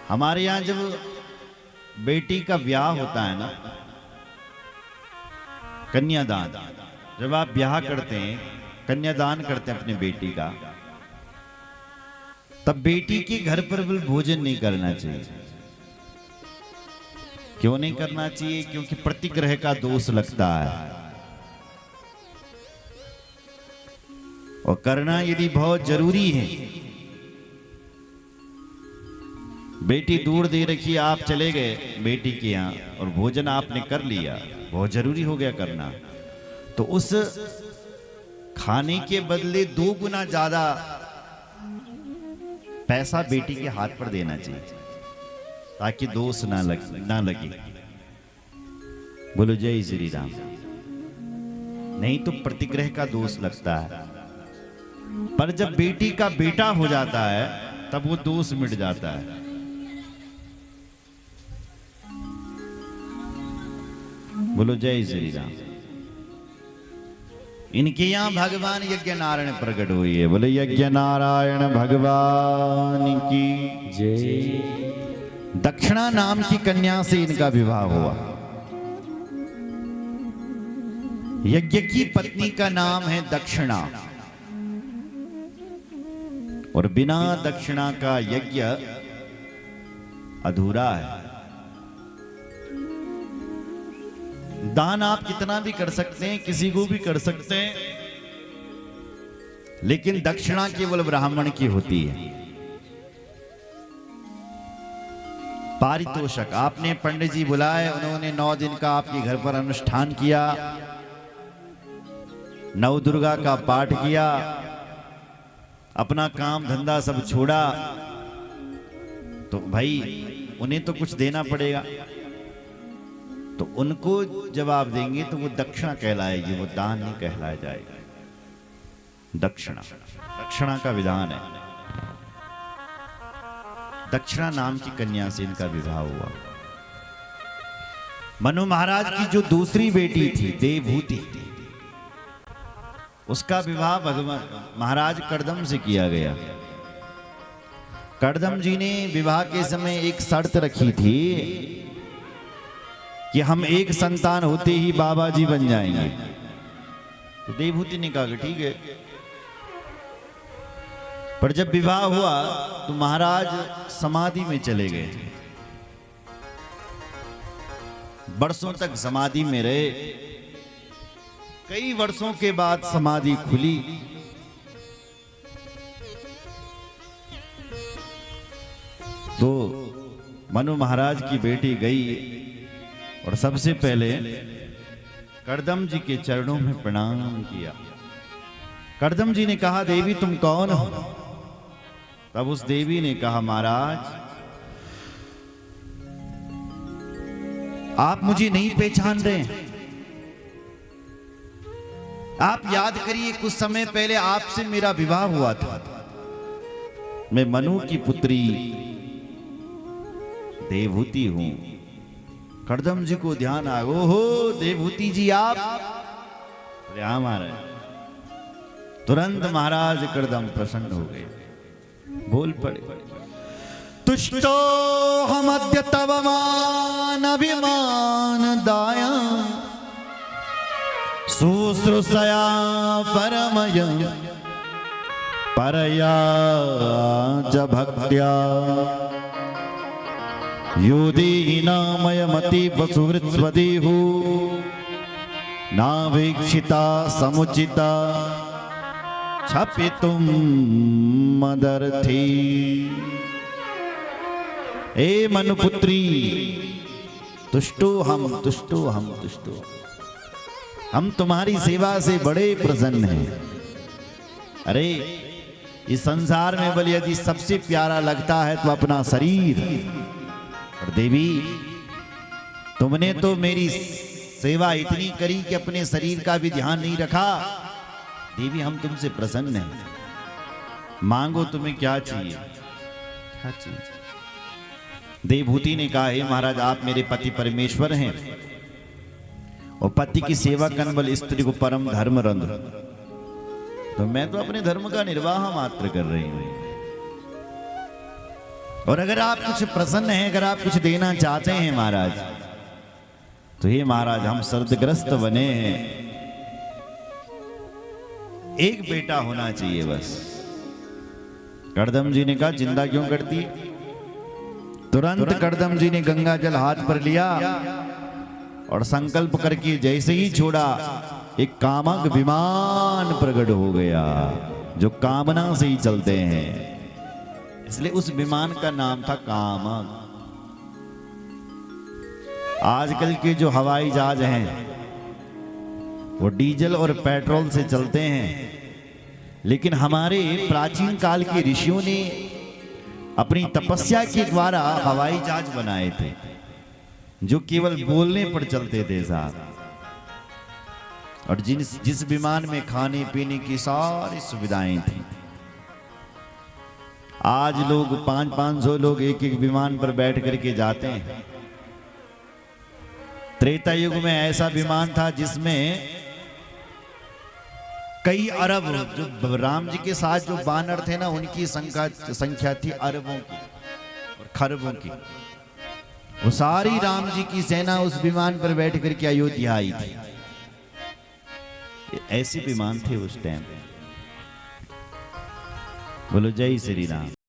हमारे यहाँ जब बेटी का ब्याह होता है ना, कन्यादान, जब आप ब्याह करते हैं, कन्यादान करते हैं अपनी बेटी का, तब बेटी के घर पर भी भोजन नहीं करना चाहिए। क्यों नहीं करना चाहिए? क्योंकि प्रतिग्रह का दोष लगता है, और करना यदि बहुत जरूरी है। बेटी दूर दे रखी, आप चले गए बेटी के यहाँ और भोजन आपने कर लिया, बहुत जरूरी हो गया करना, तो उस खाने के बदले 2 गुना ज्यादा पैसा बेटी के हाथ पर देना चाहिए, ताकि दोष ना लगे। बोलो जय श्री राम। नहीं तो प्रतिग्रह का दोष लगता है। पर जब बेटी का बेटा हो जाता है तब वो दोष मिट जाता है। बोलो जय श्री राम। इनके यहाँ भगवान यज्ञ नारायण प्रकट हुई है। बोले यज्ञ नारायण भगवान की जय। दक्षिणा नाम की कन्या से इनका विवाह हुआ। यज्ञ की पत्नी का नाम है दक्षिणा, और बिना दक्षिणा का यज्ञ अधूरा है। दान आप कितना भी कर सकते हैं, किसी को भी कर सकते हैं, लेकिन दक्षिणा केवल ब्राह्मण की होती है। पारितोषक, आपने पंडित जी बुलाए, उन्होंने 9 दिन का आपके घर पर अनुष्ठान किया, नव दुर्गा का पाठ किया, अपना काम धंधा सब छोड़ा, तो भाई उन्हें तो कुछ देना पड़ेगा। तो उनको जब आप देंगे तो वो दक्षिणा कहलाएगी, वो दान नहीं कहलाया जाएगा। दक्षिणा, दक्षिणा का विधान है। दक्षिणा नाम की कन्या से इनका विवाह हुआ। मनु महाराज की जो दूसरी बेटी थी देवहूति, उसका विवाह भगवान महाराज कर्दम से किया गया। कर्दम जी ने विवाह के समय एक शर्त रखी थी कि हम एक संतान होते ही बाबा जी बन जाएंगे। तो देवहूति ने कहा कि ठीक है। पर जब विवाह हुआ तो महाराज समाधि में चले गए। वर्षों तक समाधि में रहे। कई वर्षों के बाद समाधि खुली। तो मनु महाराज की बेटी गई और सबसे पहले कर्दम जी के चरणों में प्रणाम किया। कर्दम जी ने कहा, देवी तुम कौन हो? तब उस देवी ने कहा, महाराज आप मुझे नहीं पहचान रहे? आप याद करिए, कुछ समय पहले आपसे मेरा विवाह हुआ था। मैं मनु की पुत्री देवहूति हूं। कर्दम जी को ध्यान आ, ओहो देवहूति जी आप? अरे हाँ महाराज। तुरंत महाराज कर्दम प्रसन्न हो गए, बोल पड़े, तुष्टो हम अद्य तव मान अभिमान दाया शुश्रूषया परमय परया च भक्त्या युदीनामयमति वसुवृत्स्वदेहु नावीक्षिता समुचिता छपितुम मदर्थी। ए मनुपुत्री, तुष्टो हम, तुष्टो हम, तुष्टो हम तुम्हारी सेवा से बड़े प्रसन्न हैं। अरे इस संसार में बल यदि सबसे प्यारा लगता है तो अपना शरीर। और देवी तुमने तो मेरी सेवा इतनी करी कि अपने शरीर का भी ध्यान नहीं रखा। देवी हम तुमसे प्रसन्न हैं, मांगो तुम्हें क्या चाहिए? क्या चाहिए? देवहूति ने कहा, हे महाराज आप मेरे पति परमेश्वर हैं और पति की सेवा करने वाली स्त्री को परम धर्म रंध, तो मैं तो अपने धर्म का निर्वाह मात्र कर रही हूं। और अगर आप कुछ प्रसन्न हैं, अगर आप कुछ देना चाहते हैं महाराज, तो हे महाराज हम सर्दग्रस्त बने हैं, एक बेटा होना चाहिए बस। कर्दम जी ने कहा चिंता क्यों करती? तुरंत कर्दम जी ने गंगा जल हाथ पर लिया और संकल्प करके जैसे ही छोड़ा, एक कामक विमान प्रकट हो गया जो कामना से ही चलते हैं, इसलिए उस विमान का नाम था कामक। आजकल के जो हवाई जहाज हैं वो डीजल और पेट्रोल से चलते हैं, लेकिन हमारे प्राचीन काल के ऋषियों ने अपनी तपस्या के द्वारा हवाई जहाज बनाए थे जो केवल बोलने पर चलते थे साहब, और जिस विमान में खाने पीने की सारी सुविधाएं थी। आज लोग 500 लोग एक एक विमान पर बैठ करके जाते हैं। त्रेता युग में ऐसा विमान था जिसमें कई अरब, जो राम जी के साथ जो बानर थे ना, उनकी संख्या थी अरबों की और खरबों की। वो सारी राम जी की सेना उस विमान पर बैठ करके अयोध्या आई थी। ऐसे विमान थे उस टाइम। बोलो जय श्री राम।